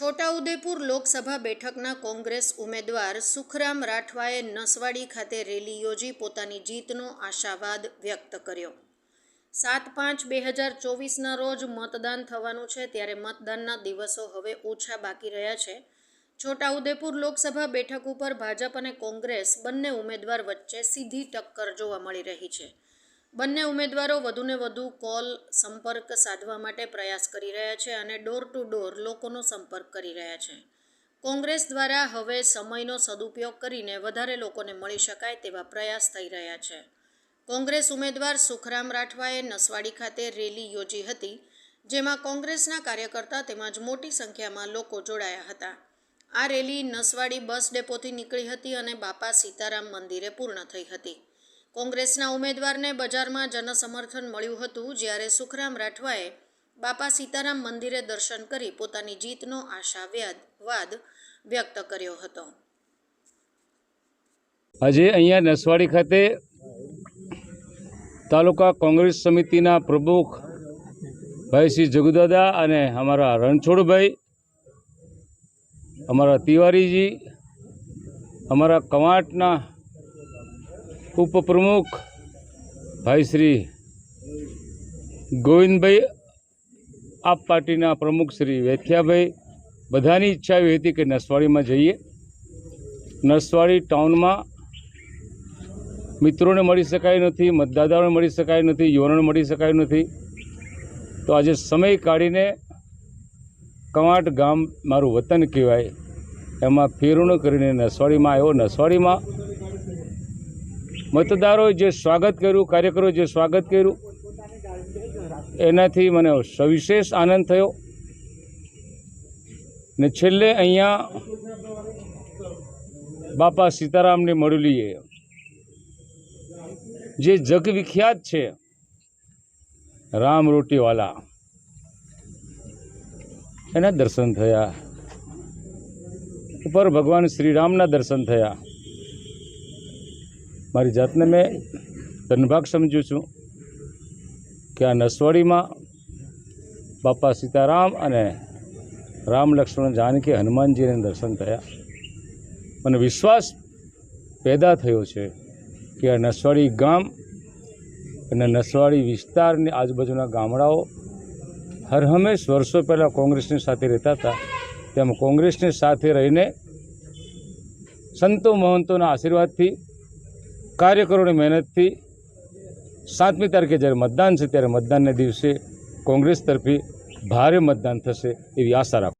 છોટાઉદેપુર લોકસભા બેઠકના કોંગ્રેસ ઉમેદવાર સુખરામ રાઠવાએ નસવાડી ખાતે રેલી યોજી પોતાની જીતનો આશાવાદ વ્યક્ત કર્યો। 7/5/2024ના રોજ મતદાન થવાનું છે, ત્યારે મતદાનના દિવસો હવે ઓછા બાકી રહ્યા છે। છોટાઉદેપુર લોકસભા બેઠક ઉપર ભાજપ અને કોંગ્રેસ બંને ઉમેદવાર વચ્ચે સીધી ટક્કર જોવા મળી રહી છે। બંને ઉમેદવારો વધુને વધુ કોલ સંપર્ક સાધવા માટે પ્રયાસ કરી રહ્યા છે અને ડોર ટુ ડોર લોકોનો સંપર્ક કરી રહ્યા છે। કોંગ્રેસ દ્વારા હવે સમયનો સદુપયોગ કરીને વધારે લોકોને મળી શકાય તેવા પ્રયાસ થઈ રહ્યા છે। કોંગ્રેસ ઉમેદવાર સુખરામ રાઠવાએ નસવાડી ખાતે રેલી યોજી હતી, જેમાં કોંગ્રેસના કાર્યકર્તા તેમજ મોટી સંખ્યામાં લોકો જોડાયા હતા। આ રેલી નસવાડી બસ ડેપોથી નીકળી હતી અને બાપા સીતારામ મંદિરે પૂર્ણ થઈ હતી। કોંગ્રેસના ઉમેદવારને બજારમાં જનસમર્થન મળ્યું હતું, જ્યારે સુખરામ રાઠવાએ બાપા સીતારામ મંદિરે દર્શન કરી પોતાની જીતનો આશાવાદ વ્યક્ત કર્યો હતો। આજે અહીંયા નસવાડી ખાતે તાલુકા કોંગ્રેસ સમિતિના પ્રમુખ ભાઈ શ્રી જગુદાદા અને અમારા રણછોડભાઈ, અમારા તિવારીજી, અમારા કવાંટના ઉપપ્રમુખ ભાઈ શ્રી ગોવિંદભાઈ, આપ પાર્ટીના પ્રમુખ શ્રી વેથિયાભાઈ, બધાની ઈચ્છા એવી હતી કે નસવાડીમાં જઈએ। નસવાડી ટાઉનમાં મિત્રોને મળી શકાય નથી, મતદાતાઓને મળી શકાય નથી, યુવાનોને મળી શકાય નથી, તો આજે સમય કાઢીને કવાંટ ગામ મારું વતન કહેવાય, એમાં ફેરવણું કરીને નસવાડીમાં આવ્યો। નસવાડીમાં મતદારોએ જે સ્વાગત કર્યું, કાર્યકરોએ જે સ્વાગત કર્યું, એનાથી મને સવિશેષ આનંદ થયો। ને છેલ્લે અહીંયા બાપા સીતારામની મડુલીએ જે જગ વિખ્યાત છે રામ રોટીવાલા, એના દર્શન થયા। ઉપર ભગવાન શ્રી રામના દર્શન થયા। મારી જાતને મેં ધનભાગ સમજું છું કે આ નસવાડીમાં બાપા સીતારામ અને રામ લક્ષ્મણ જાનકી હનુમાનજીને દર્શન થયા। મને વિશ્વાસ પેદા થયો છે કે આ નસવાડી ગામ અને નસવાડી વિસ્તારની આજુબાજુના ગામડાઓ હર હંમેશ વર્ષો પહેલાં કોંગ્રેસની સાથે રહેતા હતા, તેમ કોંગ્રેસની સાથે રહીને સંતો મહંતોના આશીર્વાદથી, કાર્યકરોની મહેનતથી 7મી તારીખે જ્યારે મતદાન છે ત્યારે મતદાનના દિવસે કોંગ્રેસ તરફી ભારે મતદાન થશે એવી આશા રાખું।